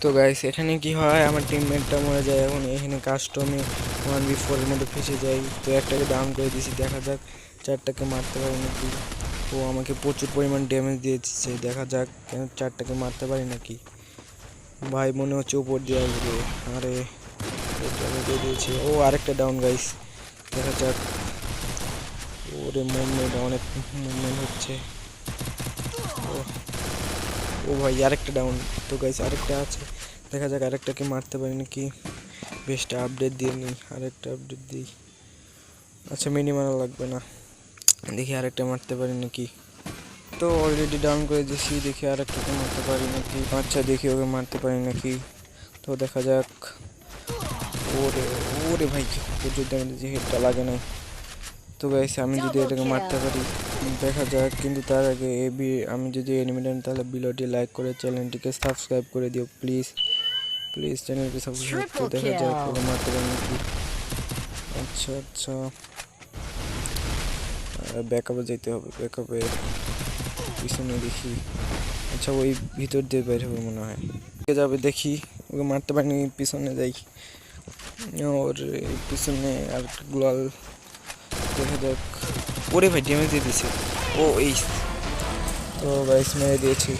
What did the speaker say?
তো গাইস এখানে কি হয়, আমার টিমমেটটা মরে যায়। এখন এখানে কাস্টমে 1v4 এর মধ্যে ফেসে যাই। তো একটাকে ডাউন করে দিয়েছি, দেখা যাক চারটাকে মারতে পারি নাকি। ও আমাকে প্রচুর পরিমাণ ড্যামেজ দিয়ে দিচ্ছে, দেখা যাক কেন চারটাকে মারতে পারি নাকি। ভাই মনে হচ্ছে উপর দিয়ে আসবে। আরে দিয়ে দিয়েছে। ও আরেকটা ডাউন গাইস, দেখা যাক। ওরে মুভমেন্ট, অনেক মুভমেন্ট হচ্ছে। ও ও ভাই আরেকটা ডাউন। তো গাইস আরেকটা আছে, দেখা যাক আরেকটাকে মারতে পারি নাকি। বেশটা আপডেট দিয়ে নিই, আরেকটা আপডেট দিই। আচ্ছা মিনি মারা লাগবে না, দেখি আরেকটা মারতে পারি নাকি। তো অলরেডি ডাউন করে দিয়েছি, দেখি আরেকটাকে মারতে পারি নাকি। আচ্ছা দেখি ওকে মারতে পারি নাকি। তো দেখা যাক। ওরে ওরে ভাই প্রচুর ড্যামেজ দিয়েছি, হেডটা লাগে নাই। তো গাইস আমি যদি এটাকে মারতে পারি দেখা যাক। কিন্তু তার আগে আমি যদি এনিমি তাহলে ভিডিওটি লাইক করে চ্যানেলটিকে সাবস্ক্রাইব করে দিও প্লিজ। প্লিজ চ্যানেলটি সাবস্ক্রাইব করে দেখা যাক ওকে মারতে পারি নাকি। আচ্ছা আচ্ছা ব্যাকআপে যেতে হবে, ব্যাকআপে পিছনে দেখি। আচ্ছা ওই ভিতর দিয়ে বের হবে মনে হয়, যাবে দেখি। ওকে মারতে পারিনি, পিছনে যাই। ওর পিছনে আর গ্লোয়াল, দেখা যাক। ওরে ভাই ড্যামেজ দিয়ে দিছে ও এই। তো গাইস মেরে দিয়েছি।